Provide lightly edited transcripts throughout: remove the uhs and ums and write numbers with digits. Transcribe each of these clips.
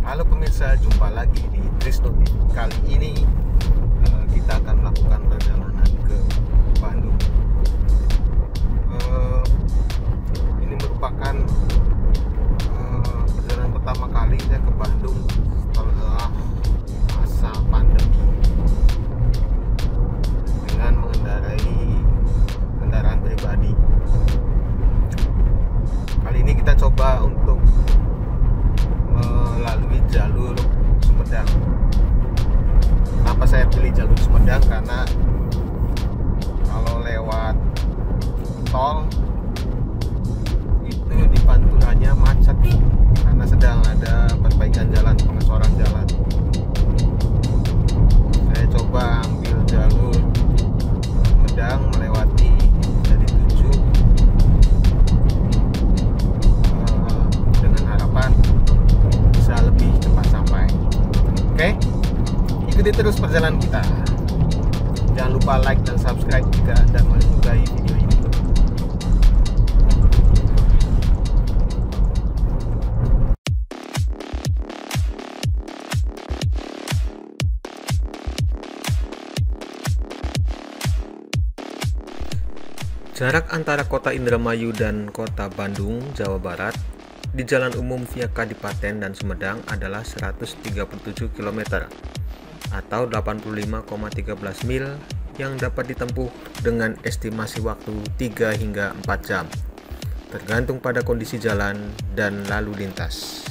Halo pemirsa, jumpa lagi di Trisnotif. Kali ini kita akan melakukan perjalanan ke Bandung. Ini merupakan perjalanan pertama kali saya ke Bandung setelah masa pandemi dengan mengendarai kendaraan pribadi. Kali ini kita coba untuk melalui jalur Sumedang. Kenapa saya pilih jalur Sumedang? Karena kalau lewat tol itu di Panturanya macet karena sedang ada perbaikan jalan, pengesoran jalan. Saya coba ambil jalur Sumedang melewati dari 7 dengan harapan bisa lebih cepat sampai. Oke, ikuti terus perjalanan kita. Jangan lupa like dan subscribe jika Anda menyukai video ini. Jarak antara kota Indramayu dan kota Bandung, Jawa Barat di jalan umum via Kadipaten dan Sumedang adalah 137 km atau 85,13 mil yang dapat ditempuh dengan estimasi waktu 3 hingga 4 jam tergantung pada kondisi jalan dan lalu lintas.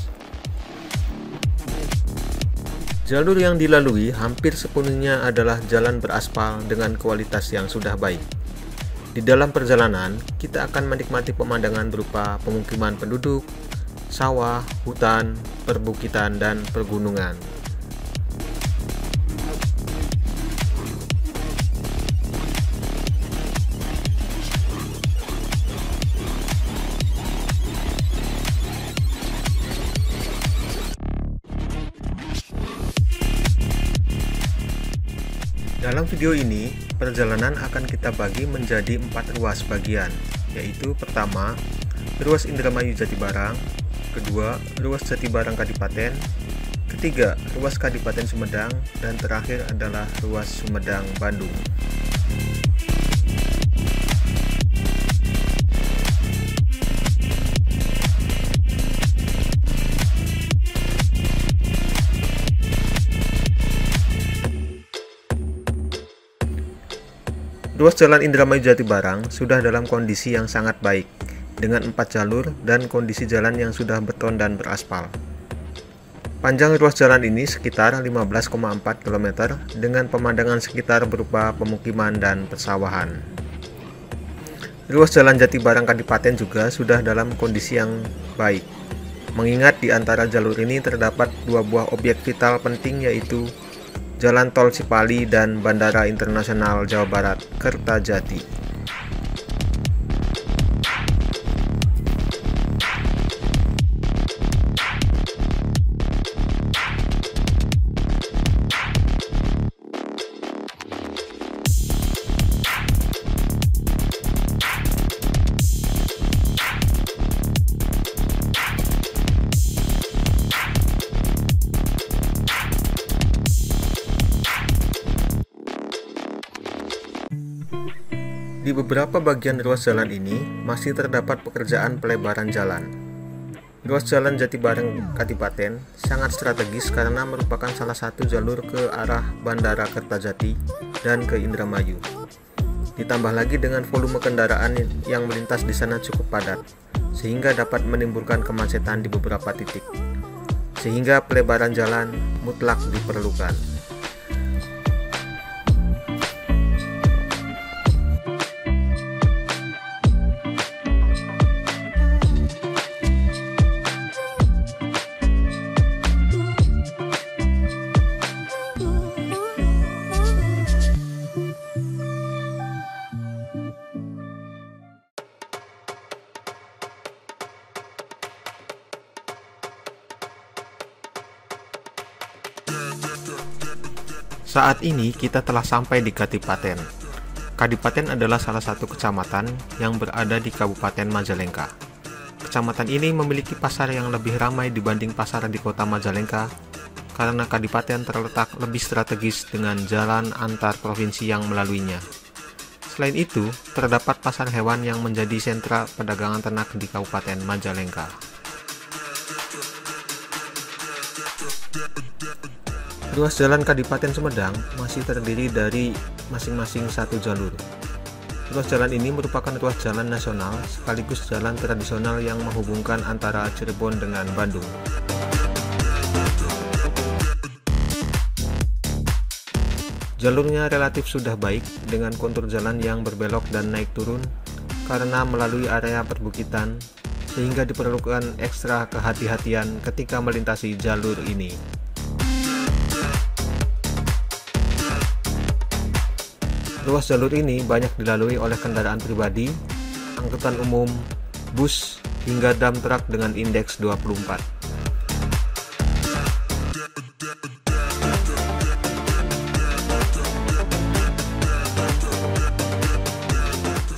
Jalur yang dilalui hampir sepenuhnya adalah jalan beraspal dengan kualitas yang sudah baik. Di dalam perjalanan, kita akan menikmati pemandangan berupa pemukiman penduduk, sawah, hutan, perbukitan, dan pegunungan. Dalam video ini, perjalanan akan kita bagi menjadi 4 ruas bagian, yaitu pertama, ruas Indramayu Jatibarang, kedua, ruas Jatibarang Kadipaten, ketiga, ruas Kadipaten Sumedang, dan terakhir adalah ruas Sumedang Bandung. Ruas Jalan Indramayu Jatibarang sudah dalam kondisi yang sangat baik, dengan 4 jalur dan kondisi jalan yang sudah beton dan beraspal. Panjang ruas jalan ini sekitar 15,4 km dengan pemandangan sekitar berupa pemukiman dan persawahan. Ruas Jalan Jatibarang Kadipaten juga sudah dalam kondisi yang baik, mengingat di antara jalur ini terdapat 2 buah objek vital penting, yaitu Jalan Tol Cipali dan Bandara Internasional Jawa Barat Kertajati. Di beberapa bagian ruas jalan ini masih terdapat pekerjaan pelebaran jalan. Ruas Jalan Jatibarang Kadipaten sangat strategis karena merupakan salah satu jalur ke arah Bandara Kertajati dan ke Indramayu. Ditambah lagi dengan volume kendaraan yang melintas di sana cukup padat, sehingga dapat menimbulkan kemacetan di beberapa titik. Sehingga pelebaran jalan mutlak diperlukan. Saat ini kita telah sampai di Kadipaten. Kadipaten adalah salah satu kecamatan yang berada di Kabupaten Majalengka. Kecamatan ini memiliki pasar yang lebih ramai dibanding pasar di kota Majalengka karena Kadipaten terletak lebih strategis dengan jalan antar provinsi yang melaluinya. Selain itu, terdapat pasar hewan yang menjadi sentra perdagangan ternak di Kabupaten Majalengka. Ruas jalan Kadipaten Sumedang masih terdiri dari masing-masing satu jalur. Ruas jalan ini merupakan ruas jalan nasional sekaligus jalan tradisional yang menghubungkan antara Cirebon dengan Bandung. Jalurnya relatif sudah baik dengan kontur jalan yang berbelok dan naik turun karena melalui area perbukitan, sehingga diperlukan ekstra kehati-hatian ketika melintasi jalur ini. Ruas jalur ini banyak dilalui oleh kendaraan pribadi, angkutan umum, bus, hingga dam truk dengan indeks 24.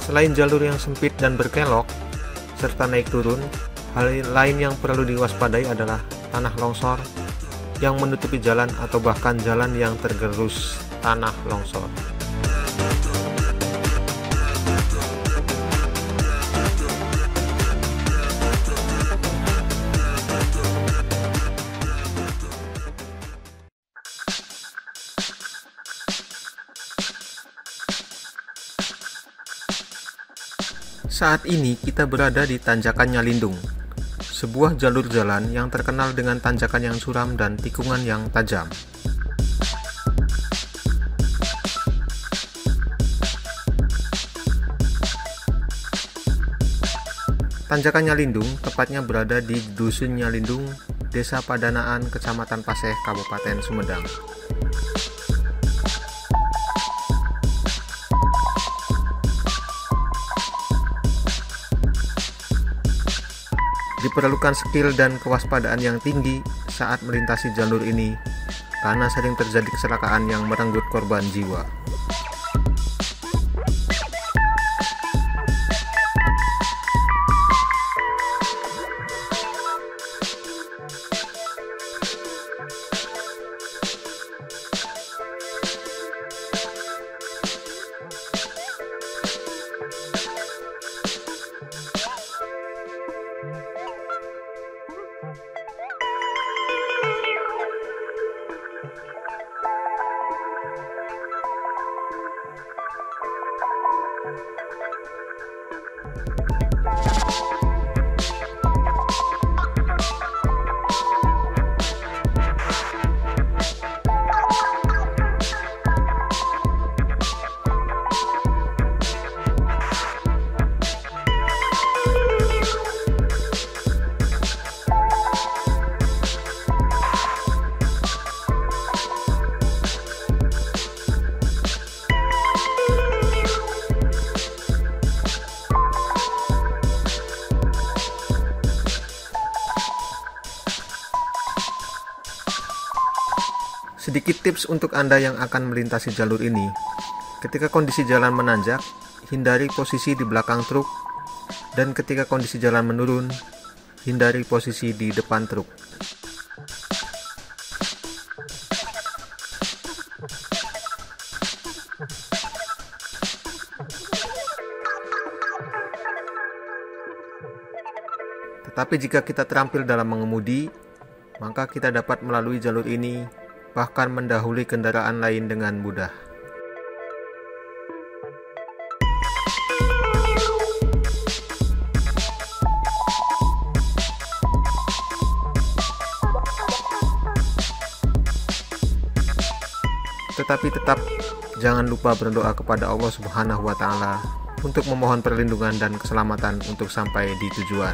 Selain jalur yang sempit dan berkelok, serta naik turun, hal lain yang perlu diwaspadai adalah tanah longsor yang menutupi jalan atau bahkan jalan yang tergerus tanah longsor. Saat ini kita berada di Tanjakan Nyalindung, sebuah jalur jalan yang terkenal dengan tanjakan yang suram dan tikungan yang tajam. Tanjakan Nyalindung tepatnya berada di Dusun Nyalindung, Desa Padanaan, Kecamatan Paseh, Kabupaten Sumedang. Diperlukan skill dan kewaspadaan yang tinggi saat melintasi jalur ini karena sering terjadi kecelakaan yang merenggut korban jiwa. Sedikit tips untuk Anda yang akan melintasi jalur ini. Ketika kondisi jalan menanjak, hindari posisi di belakang truk, dan ketika kondisi jalan menurun, hindari posisi di depan truk. Tetapi jika kita terampil dalam mengemudi, maka kita dapat melalui jalur ini bahkan mendahului kendaraan lain dengan mudah. Tetapi tetap jangan lupa berdoa kepada Allah Subhanahu wa Ta'ala untuk memohon perlindungan dan keselamatan untuk sampai di tujuan.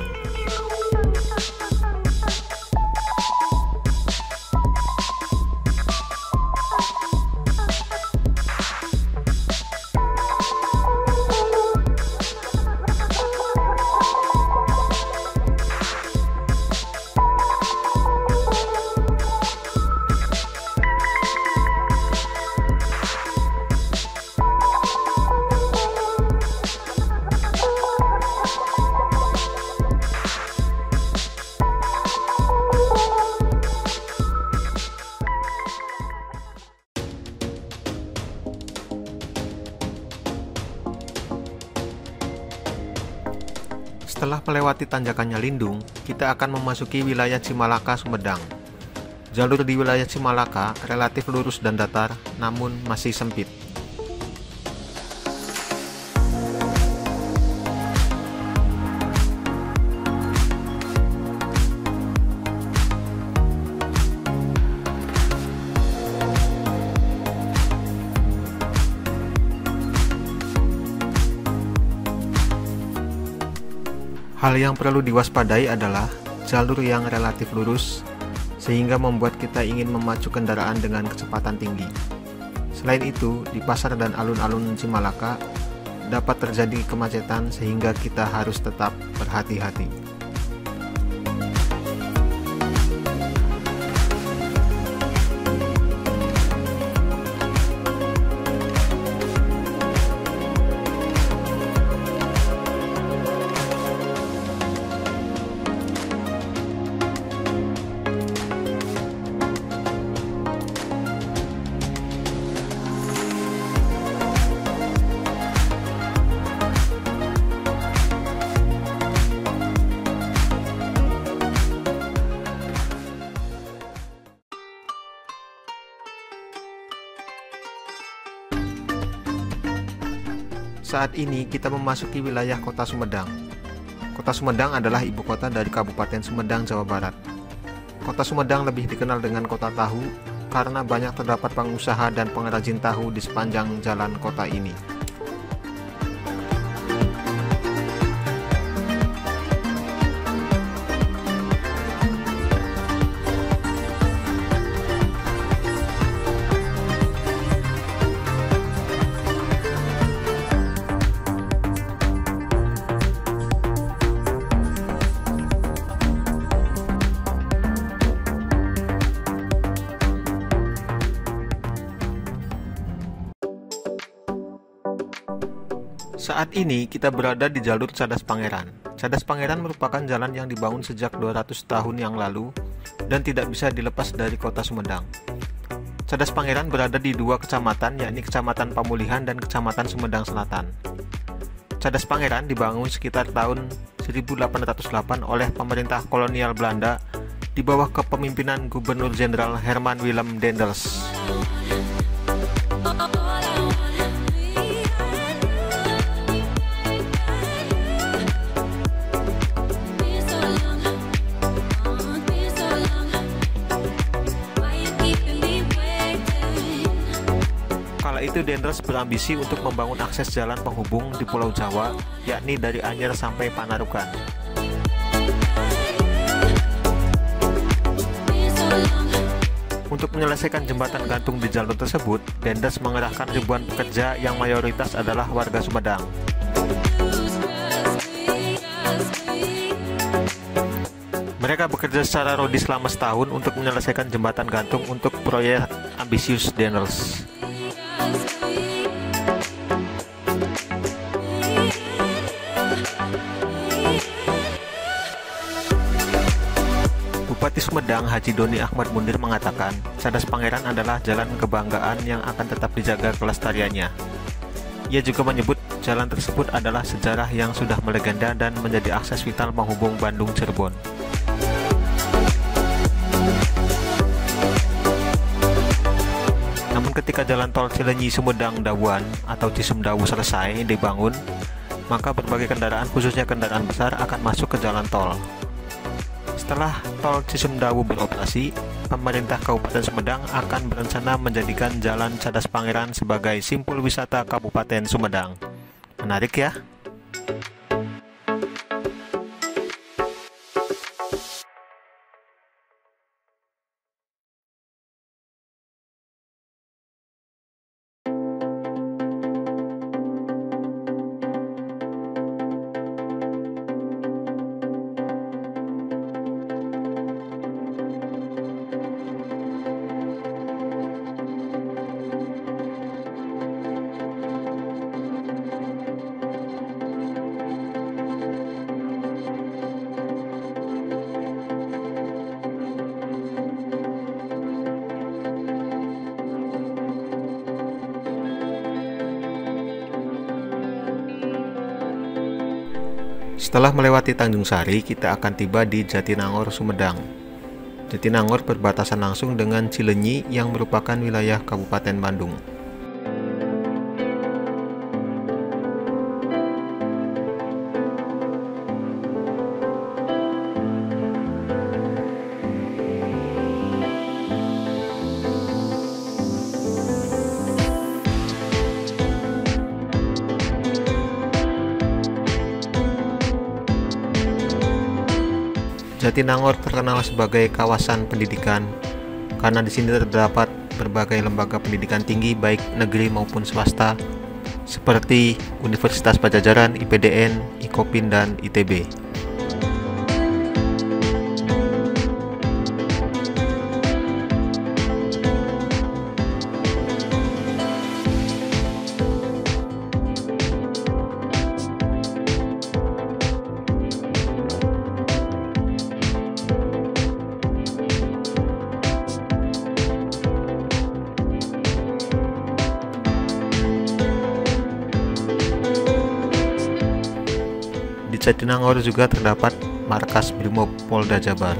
Setelah melewati tanjakannya Lindung, kita akan memasuki wilayah Cimalaka, Sumedang. Jalur di wilayah Cimalaka relatif lurus dan datar, namun masih sempit. Hal yang perlu diwaspadai adalah jalur yang relatif lurus, sehingga membuat kita ingin memacu kendaraan dengan kecepatan tinggi. Selain itu, di pasar dan alun-alun Cimalaka dapat terjadi kemacetan sehingga kita harus tetap berhati-hati. Saat ini kita memasuki wilayah Kota Sumedang. Kota Sumedang adalah ibu kota dari Kabupaten Sumedang, Jawa Barat. Kota Sumedang lebih dikenal dengan Kota Tahu karena banyak terdapat pengusaha dan pengrajin tahu di sepanjang jalan kota ini. Saat ini kita berada di jalur Cadas Pangeran. Cadas Pangeran merupakan jalan yang dibangun sejak 200 tahun yang lalu dan tidak bisa dilepas dari Kota Sumedang. Cadas Pangeran berada di dua kecamatan, yakni Kecamatan Pamulihan dan Kecamatan Sumedang Selatan. Cadas Pangeran dibangun sekitar tahun 1808 oleh pemerintah kolonial Belanda di bawah kepemimpinan Gubernur Jenderal Herman Willem Daendels. Itu Daendels berambisi untuk membangun akses jalan penghubung di Pulau Jawa, yakni dari Anyer sampai Panarukan. Untuk menyelesaikan jembatan gantung di jalur tersebut, Daendels mengerahkan ribuan pekerja yang mayoritas adalah warga Sumedang. Mereka bekerja secara rodi selama setahun untuk menyelesaikan jembatan gantung untuk proyek ambisius Daendels. Bupati Sumedang Haji Doni Ahmad Mundir mengatakan, Cadas Pangeran adalah jalan kebanggaan yang akan tetap dijaga kelestariannya. Ia juga menyebut jalan tersebut adalah sejarah yang sudah melegenda dan menjadi akses vital menghubung Bandung Cirebon. Namun ketika jalan tol Cileunyi Sumedang Dawuan atau Cisumdawu selesai dibangun, maka berbagai kendaraan khususnya kendaraan besar akan masuk ke jalan tol. Setelah tol Cisumdawu beroperasi, pemerintah Kabupaten Sumedang akan berencana menjadikan Jalan Cadas Pangeran sebagai simpul wisata Kabupaten Sumedang. Menarik ya? Setelah melewati Tanjung Sari, kita akan tiba di Jatinangor, Sumedang. Jatinangor berbatasan langsung dengan Cileunyi yang merupakan wilayah Kabupaten Bandung. Jatinangor terkenal sebagai kawasan pendidikan karena di sini terdapat berbagai lembaga pendidikan tinggi baik negeri maupun swasta seperti Universitas Padjadjaran, IPDN, IKOPIN, dan ITB. Di Jatinangor juga terdapat markas Brimob Polda Jabar.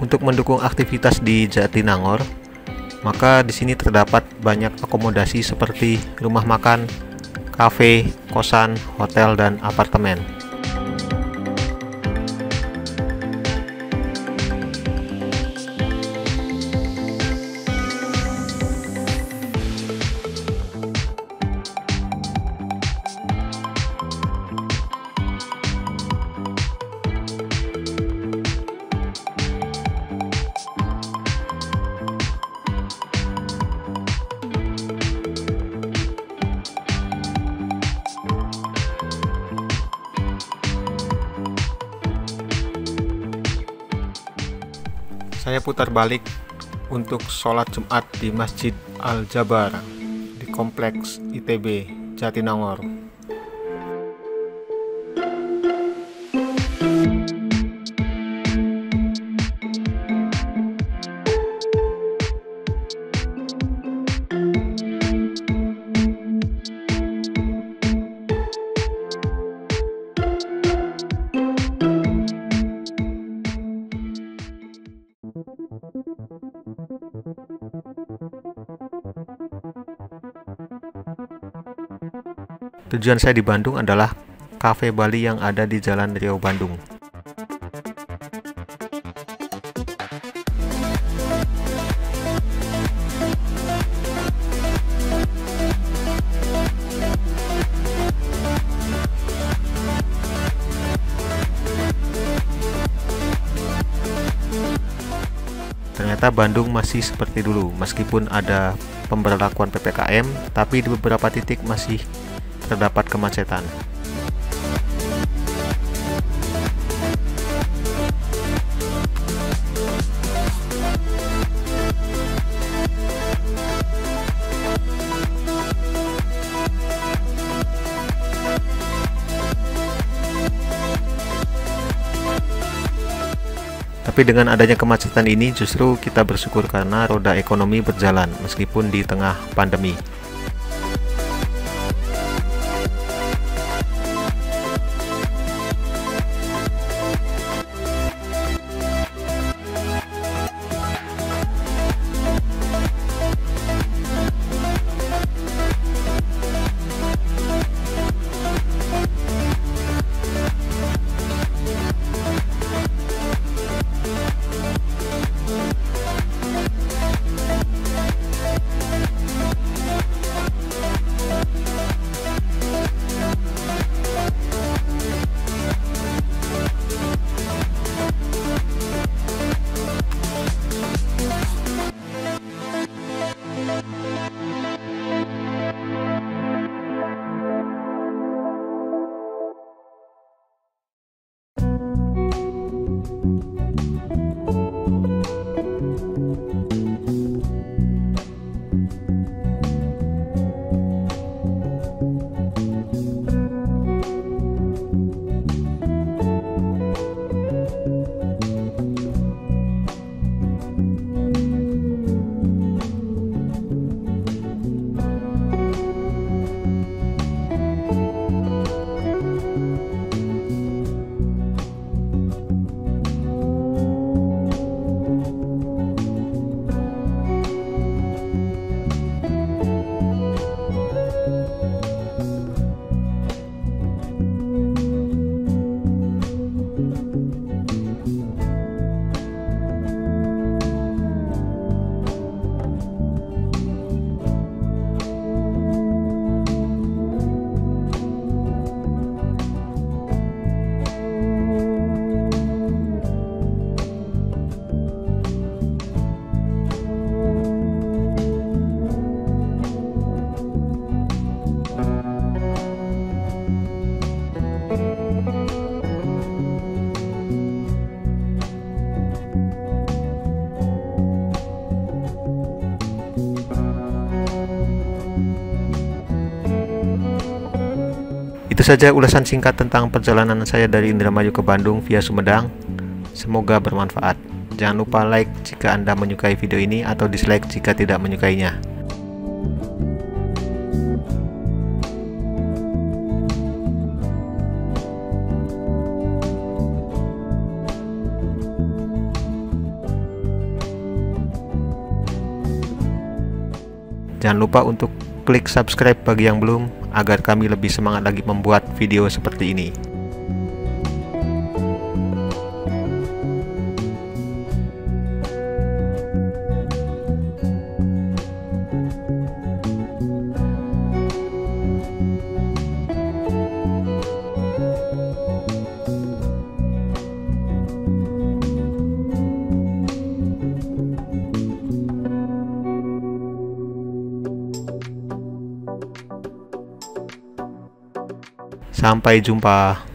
Untuk mendukung aktivitas di Jatinangor, maka di sini terdapat banyak akomodasi seperti rumah makan, kafe, kosan, hotel, dan apartemen. Saya putar balik untuk sholat Jumat di Masjid Al-Jabar di Kompleks ITB Jatinangor. Tujuan saya di Bandung adalah Cafe Bali yang ada di Jalan Riau Bandung. Ternyata Bandung masih seperti dulu, meskipun ada pemberlakuan PPKM, tapi di beberapa titik masih terdapat kemacetan. Tapi dengan adanya kemacetan ini justru kita bersyukur karena roda ekonomi berjalan meskipun di tengah pandemi. Itu saja ulasan singkat tentang perjalanan saya dari Indramayu ke Bandung via Sumedang. Semoga bermanfaat. Jangan lupa like jika Anda menyukai video ini atau dislike jika tidak menyukainya. Jangan lupa untuk klik subscribe bagi yang belum, agar kami lebih semangat lagi membuat video seperti ini. Sampai jumpa.